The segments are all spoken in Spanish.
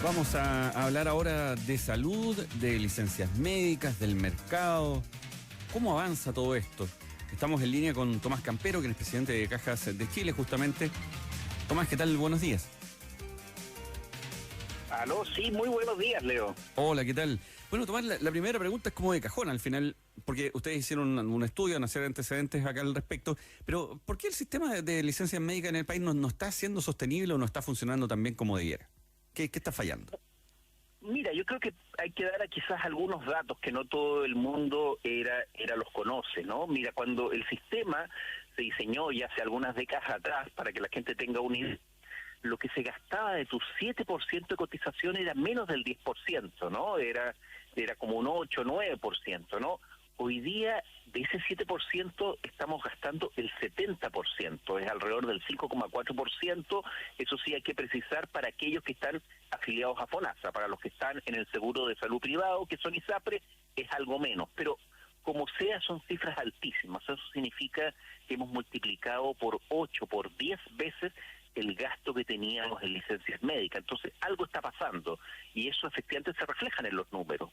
Vamos a hablar ahora de salud, de licencias médicas, del mercado. ¿Cómo avanza todo esto? Estamos en línea con Tomás Campero, que es presidente de Cajas de Chile, justamente. Tomás, ¿qué tal? Buenos días. Aló, sí, muy buenos días, Leo. Hola, ¿qué tal? Bueno, Tomás, la primera pregunta es como de cajón al final, porque ustedes hicieron un estudio, una serie de antecedentes acá al respecto, pero ¿por qué el sistema de licencias médicas en el país no está siendo sostenible o no está funcionando tan bien como debiera? ¿Qué está fallando? Mira, yo creo que hay que dar quizás algunos datos que no todo el mundo los conoce, ¿no? Mira, cuando el sistema se diseñó ya hace algunas décadas atrás, para que la gente tenga una idea, lo que se gastaba de tu 7% de cotización era menos del 10%, ¿no? Era como un 8, 9%, ¿no? Hoy día, de ese 7%, estamos gastando el 70%, es alrededor del 5,4%, eso sí hay que precisar para aquellos que están afiliados a FONASA, para los que están en el seguro de salud privado, que son ISAPRE, es algo menos, pero como sea son cifras altísimas, eso significa que hemos multiplicado por 8, por 10 veces el gasto que teníamos en licencias médicas. Entonces, algo está pasando y eso efectivamente se refleja en los números.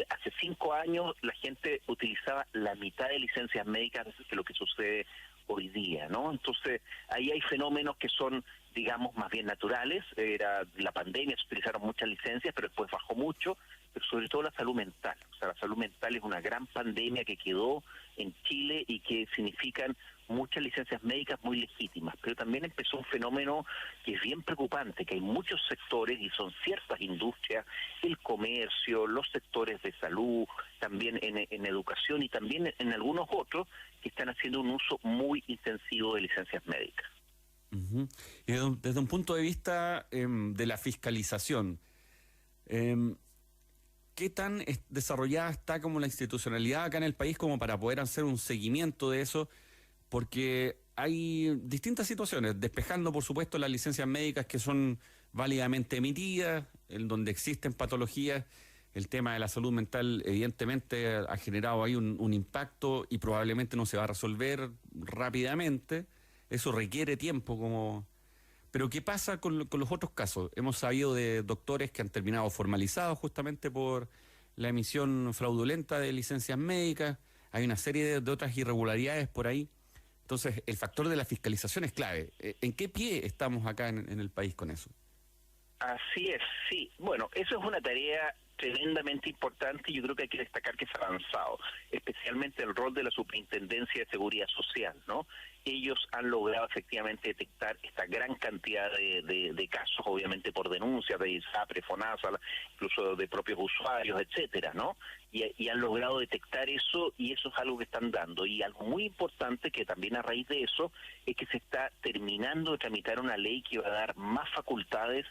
Hace 5 años la gente utilizaba la mitad de licencias médicas que lo que sucede hoy día, ¿no? Entonces, ahí hay fenómenos que son, digamos, más bien naturales. Era la pandemia, se utilizaron muchas licencias, pero después bajó mucho, pero sobre todo la salud mental. O sea, la salud mental es una gran pandemia que quedó en Chile y que significan muchas licencias médicas muy legítimas, pero también empezó un fenómeno que es bien preocupante, que hay muchos sectores, y son ciertas industrias, el comercio, los sectores de salud, también en educación y también en algunos otros, que están haciendo un uso muy intensivo de licencias médicas. Uh-huh. Y desde un punto de vista de la fiscalización, ¿qué tan desarrollada está como la institucionalidad acá en el país como para poder hacer un seguimiento de eso? Porque hay distintas situaciones, despejando por supuesto las licencias médicas que son válidamente emitidas, en donde existen patologías. El tema de la salud mental evidentemente ha generado ahí un impacto y probablemente no se va a resolver rápidamente. Eso requiere tiempo. Pero ¿qué pasa con los otros casos? Hemos sabido de doctores que han terminado formalizados justamente por la emisión fraudulenta de licencias médicas. Hay una serie de otras irregularidades por ahí. Entonces, el factor de la fiscalización es clave. ¿En qué pie estamos acá en el país con eso? Así es, sí. Bueno, eso es una tarea tremendamente importante y yo creo que hay que destacar que se ha avanzado, especialmente el rol de la Superintendencia de Seguridad Social, ¿no? Ellos han logrado efectivamente detectar esta gran cantidad de casos, obviamente por denuncias de ISAPRE, FONASA, incluso de propios usuarios, etcétera, ¿no? Y han logrado detectar eso y eso es algo que están dando. Y algo muy importante que también a raíz de eso es que se está terminando de tramitar una ley que va a dar más facultades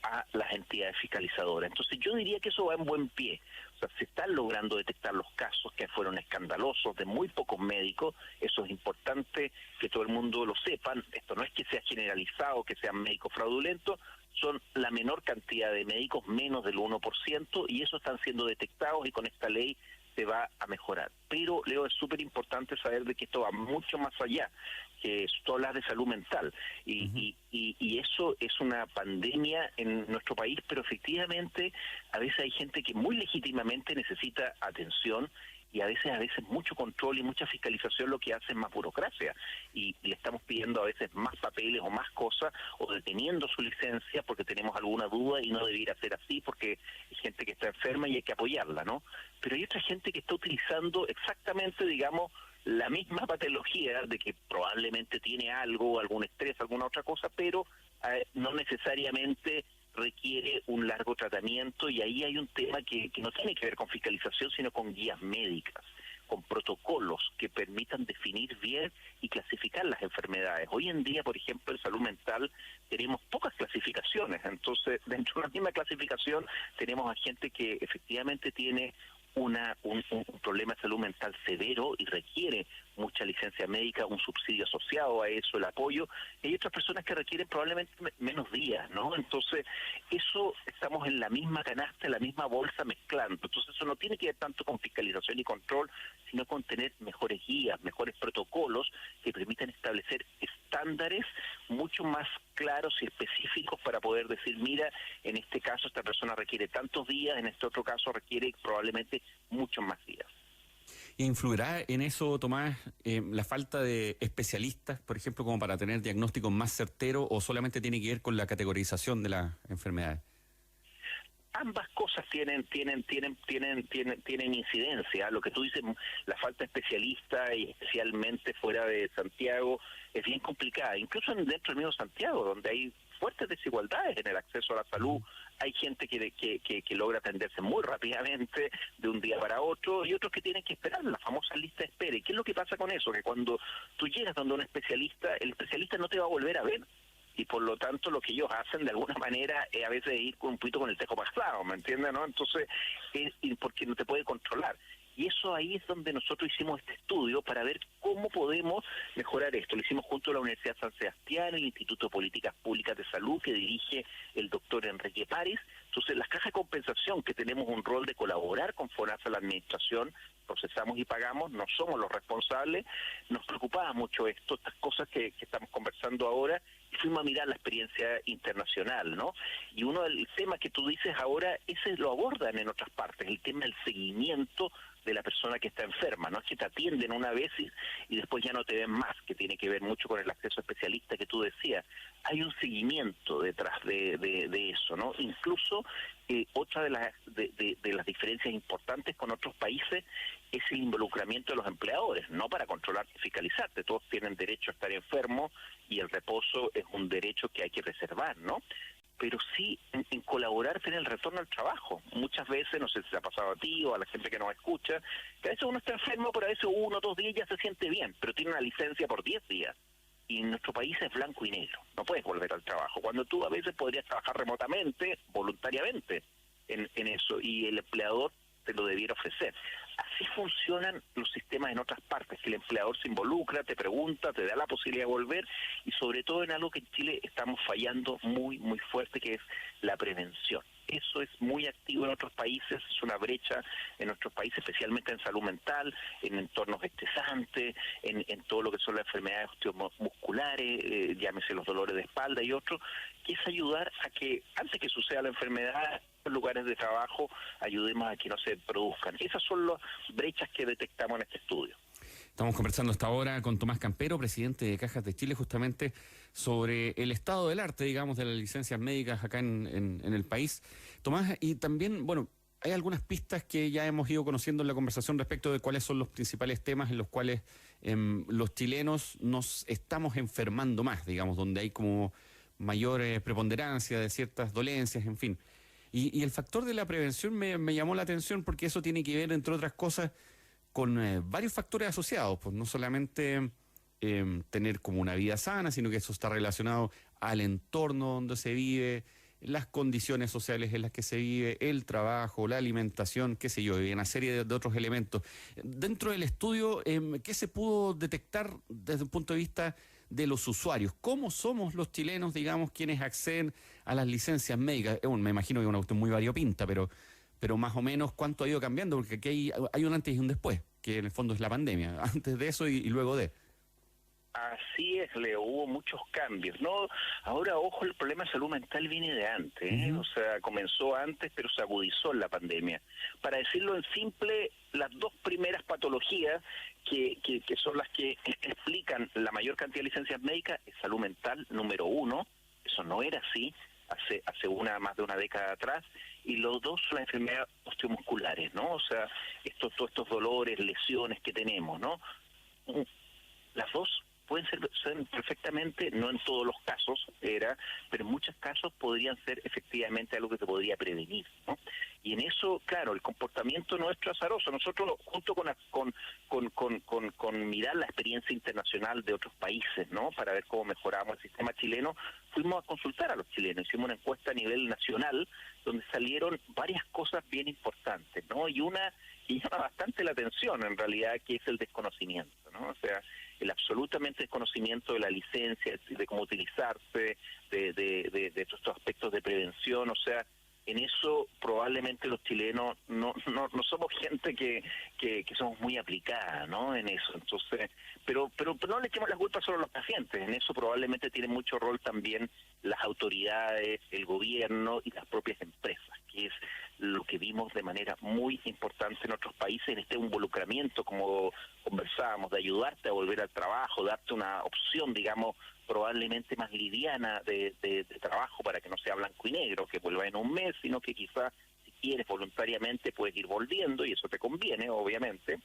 a las entidades fiscalizadoras. Entonces yo diría que eso va en buen pie. O sea, se están logrando detectar los casos que fueron escandalosos de muy pocos médicos. Eso es importante que todo el mundo lo sepan. Esto no es que sea generalizado, que sean médicos fraudulentos, son la menor cantidad de médicos, menos del 1%, y eso están siendo detectados y con esta ley se va a mejorar. Pero, Leo, es súper importante saber de que esto va mucho más allá, que esto habla de salud mental, y eso es una pandemia en nuestro país, pero efectivamente a veces hay gente que muy legítimamente necesita atención, y a veces mucho control y mucha fiscalización lo que hace es más burocracia, y le estamos pidiendo a veces más papeles o más cosas, o deteniendo su licencia porque tenemos alguna duda y no debiera ser así porque hay gente que está enferma y hay que apoyarla, ¿no? Pero hay otra gente que está utilizando exactamente, digamos, la misma patología de que probablemente tiene algo, algún estrés, alguna otra cosa, pero no necesariamente requiere un largo tratamiento, y ahí hay un tema que no tiene que ver con fiscalización, sino con guías médicas, con protocolos que permitan definir bien y clasificar las enfermedades. Hoy en día, por ejemplo, en salud mental tenemos pocas clasificaciones, entonces dentro de la misma clasificación tenemos a gente que efectivamente tiene un problema de salud mental severo y requiere mucha licencia médica, un subsidio asociado a eso, el apoyo, y hay otras personas que requieren probablemente menos días, ¿no? Entonces, eso estamos en la misma canasta, en la misma bolsa mezclando. Entonces, eso no tiene que ver tanto con fiscalización y control, sino con tener mejores guías, mejores protocolos que permitan establecer estándares mucho más claros y específicos para poder decir, mira, en este caso esta persona requiere tantos días, en este otro caso requiere probablemente muchos más días. ¿Influirá en eso, Tomás, la falta de especialistas, por ejemplo, como para tener diagnósticos más certeros, o solamente tiene que ver con la categorización de las enfermedades? Ambas cosas tienen incidencia. Lo que tú dices, la falta de especialistas, y especialmente fuera de Santiago, es bien complicada. Incluso dentro del mismo Santiago, donde hay fuertes desigualdades en el acceso a la salud, hay gente que logra atenderse muy rápidamente de un día para otro, y otros que tienen que esperar, la famosa lista de espera. ¿Y qué es lo que pasa con eso? Que cuando tú llegas donde un especialista, el especialista no te va a volver a ver, y por lo tanto lo que ellos hacen de alguna manera es a veces ir con un poquito con el tejo pasado, ¿me entiendes? ¿No? Entonces, porque no te puede controlar. Y eso ahí es donde nosotros hicimos este estudio para ver cómo podemos mejorar esto. Lo hicimos junto a la Universidad San Sebastián, el Instituto de Políticas Públicas de Salud, que dirige el doctor Enrique París. Entonces, las cajas de compensación, que tenemos un rol de colaborar con FONASA, la administración, procesamos y pagamos, no somos los responsables, nos preocupaba mucho esto, estas cosas que estamos conversando ahora, y fuimos a mirar la experiencia internacional, ¿no? Y uno del tema que tú dices ahora, ese lo abordan en otras partes, el tema del seguimiento de la persona que está enferma, no es que te atienden una vez y después ya no te ven más, que tiene que ver mucho con el acceso a especialista que tú decías. Hay un seguimiento detrás de eso, ¿no? Incluso otra de las diferencias importantes con otros países es el involucramiento de los empleadores, no para controlarte y fiscalizarte. Todos tienen derecho a estar enfermos y el reposo es un derecho que hay que preservar, ¿no? Pero sí en colaborar en el retorno al trabajo. Muchas veces, no sé si te ha pasado a ti o a la gente que nos escucha, que a veces uno está enfermo, pero a veces 1 o 2 días ya se siente bien, pero tiene una licencia por 10 días. Y en nuestro país es blanco y negro, no puedes volver al trabajo. Cuando tú a veces podrías trabajar remotamente, voluntariamente, en eso, y el empleador te lo debiera ofrecer. Así funcionan los sistemas en otras partes, que el empleador se involucra, te pregunta, te da la posibilidad de volver, y sobre todo en algo que en Chile estamos fallando muy, muy fuerte, que es la prevención. Eso es muy activo en otros países, es una brecha en nuestros países, especialmente en salud mental, en entornos estresantes, en todo lo que son las enfermedades osteomusculares, llámese los dolores de espalda y otros, que es ayudar a que, antes que suceda la enfermedad, en lugares de trabajo, ayudemos a que no se produzcan. Esas son las brechas que detectamos en este estudio. Estamos conversando hasta ahora con Tomás Campero, presidente de Cajas de Chile, justamente sobre el estado del arte, digamos, de las licencias médicas acá en el país. Tomás, y también, bueno, hay algunas pistas que ya hemos ido conociendo en la conversación respecto de cuáles son los principales temas en los cuales los chilenos nos estamos enfermando más, digamos, donde hay como mayor preponderancia de ciertas dolencias, en fin. Y el factor de la prevención me llamó la atención porque eso tiene que ver, entre otras cosas, con varios factores asociados, pues no solamente tener como una vida sana, sino que eso está relacionado al entorno donde se vive, las condiciones sociales en las que se vive, el trabajo, la alimentación, qué sé yo, y una serie de otros elementos. Dentro del estudio, ¿qué se pudo detectar desde un punto de vista de los usuarios? ¿Cómo somos los chilenos, digamos, quienes acceden a las licencias médicas? Me imagino que es una cuestión muy variopinta, pero más o menos cuánto ha ido cambiando, porque aquí hay un antes y un después, que en el fondo es la pandemia, antes de eso y luego de. Así es, Leo, hubo muchos cambios, ¿no? Ahora, ojo, el problema de salud mental viene de antes, ¿eh? O sea, comenzó antes, pero se agudizó en la pandemia. Para decirlo en simple, las 2 primeras patologías que son las que explican la mayor cantidad de licencias médicas es salud mental, número 1, eso no era así hace más de una década atrás, y los 2 son las enfermedades osteomusculares, ¿no? O sea, todos estos dolores, lesiones que tenemos, ¿no? Las 2 pueden ser perfectamente, no en todos los casos, pero en muchos casos podrían ser efectivamente algo que se podría prevenir, ¿no? Y en eso, claro, el comportamiento nuestro es azaroso. Nosotros, junto con mirar la experiencia internacional de otros países, ¿no?, para ver cómo mejoramos el sistema chileno, fuimos a consultar a los chilenos, hicimos una encuesta a nivel nacional donde salieron varias cosas bien importantes, ¿no? Y una que llama bastante la atención, en realidad, que es el desconocimiento, ¿no? O sea, el absolutamente desconocimiento de la licencia, de cómo utilizarse, de todos estos aspectos de prevención. O sea, en eso probablemente los chilenos no somos gente que somos muy aplicada, ¿no?, en eso. Entonces, pero no le echemos la culpa solo a los pacientes. En eso probablemente tiene mucho rol también las autoridades, el gobierno y las propias empresas, que es lo que vimos de manera muy importante en otros países, en este involucramiento, como conversábamos, de ayudarte a volver al trabajo, darte una opción, digamos, probablemente más liviana de trabajo, para que no sea blanco y negro, que vuelva en un mes, sino que quizás, si quieres, voluntariamente puedes ir volviendo, y eso te conviene, obviamente.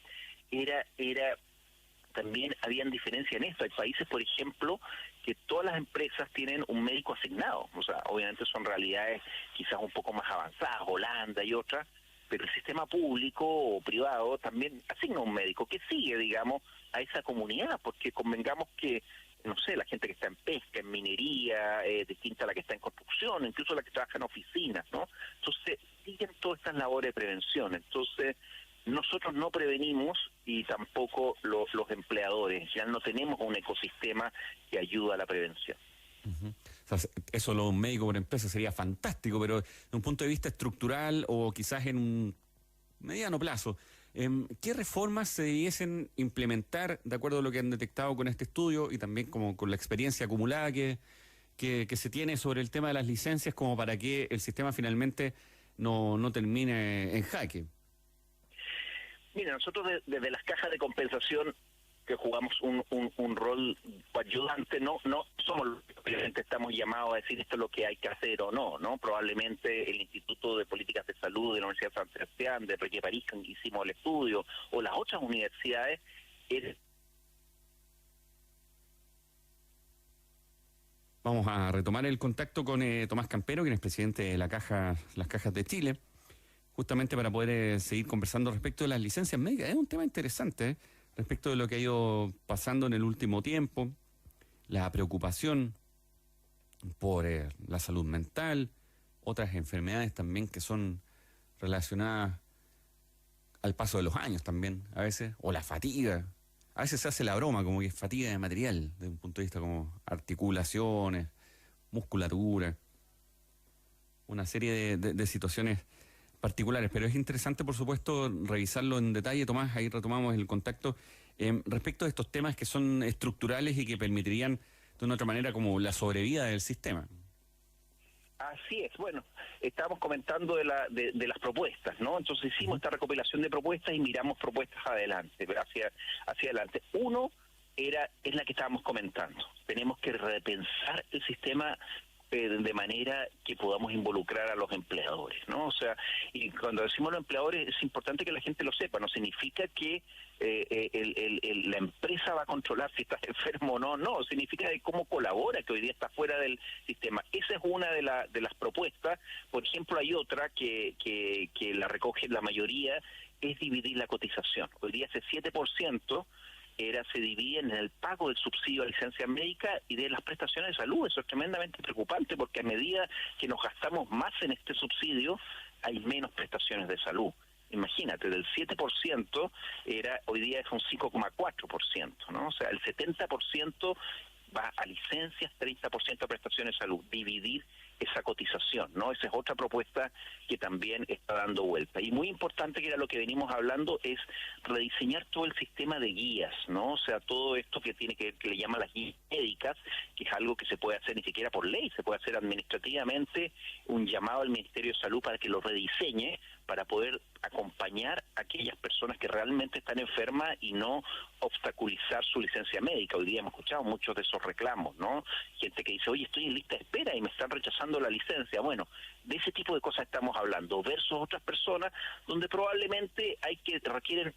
También habían diferencia en esto. Hay países, por ejemplo, que todas las empresas tienen un médico asignado. O sea, obviamente son realidades quizás un poco más avanzadas, Holanda y otras, pero el sistema público o privado también asigna un médico que sigue, digamos, a esa comunidad, porque convengamos que, no sé, la gente que está en pesca, en minería, distinta a la que está en construcción, incluso la que trabaja en oficinas, ¿no? Entonces, siguen todas estas labores de prevención. Entonces, nosotros no prevenimos, y tampoco los empleadores. Ya no tenemos un ecosistema que ayuda a la prevención. Uh-huh. O sea, eso lo de un médico por empresa sería fantástico, pero de un punto de vista estructural o quizás en un mediano plazo, ¿qué reformas se debiesen implementar de acuerdo a lo que han detectado con este estudio y también como con la experiencia acumulada que se tiene sobre el tema de las licencias, como para que el sistema finalmente no termine en jaque? Mira, nosotros desde las cajas de compensación, que jugamos un rol ayudante, no somos los que obviamente estamos llamados a decir esto es lo que hay que hacer o no, ¿no? Probablemente el Instituto de Políticas de Salud de la Universidad de San Sebastián, de Enrique París, que hicimos el estudio, o las otras universidades. Vamos a retomar el contacto con Tomás Campero, quien es presidente de las Cajas de Chile, justamente para poder seguir conversando respecto de las licencias médicas. Es un tema interesante, respecto de lo que ha ido pasando en el último tiempo, la preocupación por la salud mental, otras enfermedades también que son relacionadas al paso de los años también, a veces, o la fatiga. A veces se hace la broma como que es fatiga de material, desde un punto de vista como articulaciones, musculatura, una serie de situaciones particulares, pero es interesante, por supuesto, revisarlo en detalle. Tomás, ahí retomamos el contacto respecto de estos temas que son estructurales y que permitirían de una otra manera como la sobrevida del sistema. Así es. Bueno, estábamos comentando de las propuestas, ¿no? Entonces hicimos esta recopilación de propuestas y miramos propuestas hacia adelante. Uno es la que estábamos comentando. Tenemos que repensar el sistema de manera que podamos involucrar a los empleadores, ¿no? O sea, y cuando decimos los empleadores es importante que la gente lo sepa. No significa que la empresa va a controlar si estás enfermo o no. No, significa de cómo colabora, que hoy día está fuera del sistema. Esa es una de las propuestas. Por ejemplo, hay otra que la recoge la mayoría, es dividir la cotización. Hoy día ese 7% se divide en el pago del subsidio a licencia médica y de las prestaciones de salud. Eso es tremendamente preocupante, porque a medida que nos gastamos más en este subsidio, hay menos prestaciones de salud. Imagínate, del 7% hoy día es un 5,4%, ¿no? O sea, el 70% va a licencias, 30% a prestaciones de salud. Dividir esa cotización, ¿no? Esa es otra propuesta que también está dando vuelta. Y muy importante, que era lo que venimos hablando, es rediseñar todo el sistema de guías, ¿no? O sea, todo esto que tiene que le llaman las guías médicas, que es algo que se puede hacer ni siquiera por ley, se puede hacer administrativamente, un llamado al Ministerio de Salud para que lo rediseñe, para poder acompañar a aquellas personas que realmente están enfermas y no obstaculizar su licencia médica. Hoy día hemos escuchado muchos de esos reclamos, ¿no? Gente que dice, oye, estoy en lista de espera y me están rechazando la licencia. Bueno, de ese tipo de cosas estamos hablando, versus otras personas donde probablemente requieren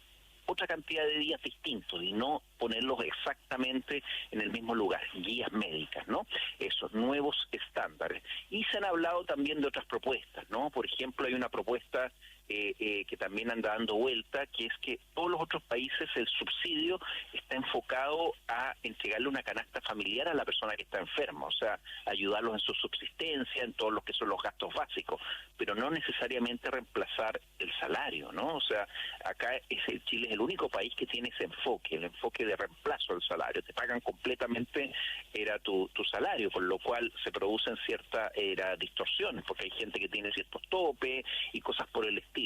otra cantidad de días distintos y no ponerlos exactamente en el mismo lugar, guías médicas, ¿no? Esos nuevos estándares. Y se han hablado también de otras propuestas, ¿no? Por ejemplo, hay una propuesta que también anda dando vuelta, que es que todos los otros países el subsidio está enfocado a entregarle una canasta familiar a la persona que está enferma, o sea, ayudarlos en su subsistencia, en todos los que son los gastos básicos, pero no necesariamente reemplazar el salario, ¿no? O sea, acá Chile es el único país que tiene ese enfoque, el enfoque de reemplazo del salario, te pagan completamente tu salario, con lo cual se producen ciertas distorsiones, porque hay gente que tiene ciertos topes y cosas por el estilo.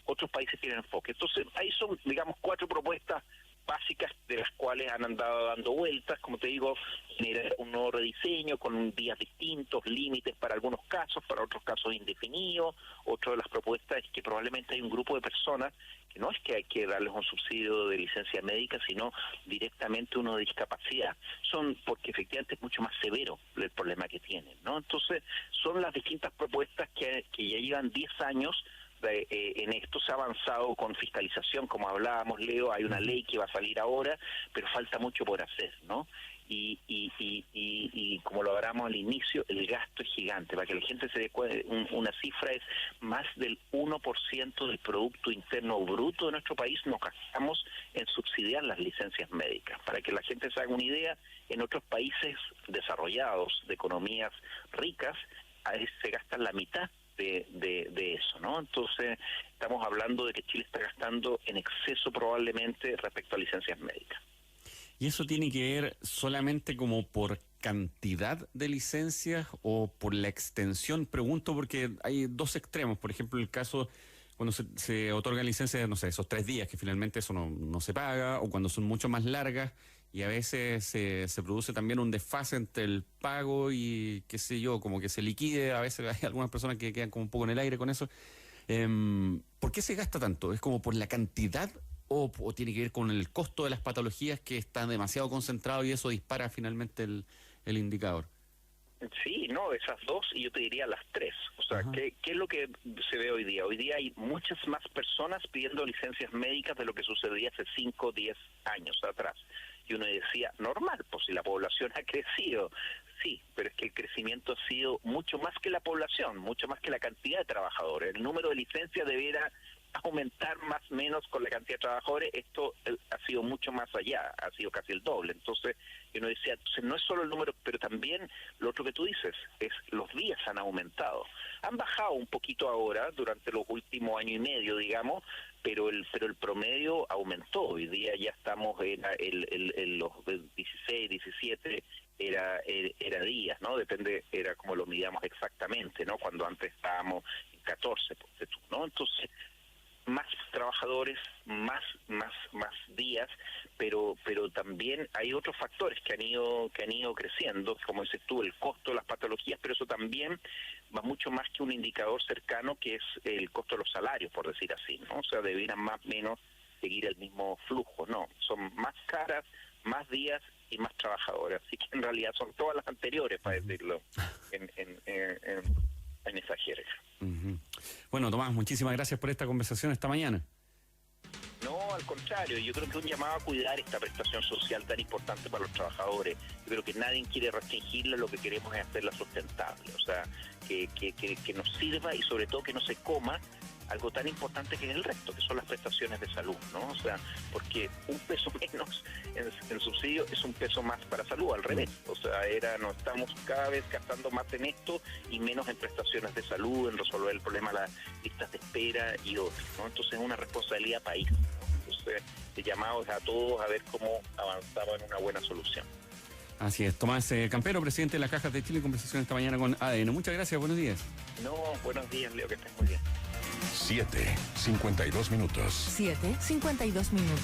Otros países tienen enfoque. Entonces, ahí son, digamos, 4 propuestas básicas de las cuales han andado dando vueltas, como te digo, generar un nuevo rediseño con días distintos, límites para algunos casos, para otros casos indefinidos. Otra de las propuestas es que probablemente hay un grupo de personas que no es que hay que darles un subsidio de licencia médica, sino directamente uno de discapacidad. Son porque efectivamente es mucho más severo el problema que tienen, ¿no? Entonces, son las distintas propuestas que ya llevan 10 años. En esto se ha avanzado con fiscalización, como hablábamos, Leo, hay una ley que va a salir ahora, pero falta mucho por hacer, ¿no? Y como lo hablamos al inicio, el gasto es gigante. Para que la gente se dé cuenta, una cifra es más del 1% del Producto Interno Bruto de nuestro país nos gastamos en subsidiar las licencias médicas. Para que la gente se haga una idea, en otros países desarrollados, de economías ricas, a veces se gastan la mitad de eso, ¿no? Entonces, estamos hablando de que Chile está gastando en exceso probablemente respecto a licencias médicas. ¿Y eso tiene que ver solamente como por cantidad de licencias o por la extensión? Pregunto porque hay 2 extremos. Por ejemplo, el caso cuando se otorgan licencias, no sé, esos 3 días que finalmente eso no se paga, o cuando son mucho más largas y a veces se produce también un desfase entre el pago y, qué sé yo, como que se liquide. A veces hay algunas personas que quedan como un poco en el aire con eso. ¿Por qué se gasta tanto? ¿Es como por la cantidad o tiene que ver con el costo de las patologías que está demasiado concentrado y eso dispara finalmente el indicador? Sí, no, esas 2 y yo te diría las 3. O sea, ¿qué es lo que se ve hoy día? Hoy día hay muchas más personas pidiendo licencias médicas de lo que sucedía hace 5 o 10 años atrás. Y uno decía, normal, pues si la población ha crecido. Sí, pero es que el crecimiento ha sido mucho más que la población, mucho más que la cantidad de trabajadores. El número de licencias deberá aumentar más o menos con la cantidad de trabajadores. Esto ha sido mucho más allá, ha sido casi el doble. Entonces, uno decía, entonces no es solo el número, pero también lo otro que tú dices, es los días han aumentado. Han bajado un poquito ahora, durante los últimos año y medio, digamos, pero el promedio aumentó. Hoy día ya estamos en los 16, 17 era días, ¿no? Depende, era como lo midamos exactamente, ¿no? Cuando antes estábamos en 14, ¿no? Entonces, más trabajadores, más días, pero también hay otros factores que han ido creciendo, como dices tú, el costo de las patologías, pero eso también va mucho más que un indicador cercano, que es el costo de los salarios, por decir así, ¿no? O sea, debieran más o menos seguir el mismo flujo, ¿no? Son más caras, más días y más trabajadores, así que en realidad son todas las anteriores, para decirlo en esa jerga. Bueno, Tomás, muchísimas gracias por esta conversación esta mañana. No, al contrario, yo creo que es un llamado a cuidar esta prestación social tan importante para los trabajadores. Yo creo que nadie quiere restringirla, lo que queremos es hacerla sustentable, o sea, que nos sirva y sobre todo que no se coma algo tan importante que es el resto, que son las prestaciones de salud, ¿no? O sea, porque un peso menos en subsidio es un peso más para salud, al revés. O sea, nos estamos cada vez gastando más en esto y menos en prestaciones de salud, en resolver el problema de las listas de espera y otros, ¿no? Entonces es una responsabilidad país, ¿no? Entonces, el llamado es a todos a ver cómo avanzamos en una buena solución. Así es. Tomás Campero, presidente de las Cajas de Chile, conversación esta mañana con ADN. Muchas gracias, buenos días. No, buenos días, Leo, que estés muy bien. 7:52 minutos. 7:52 minutos.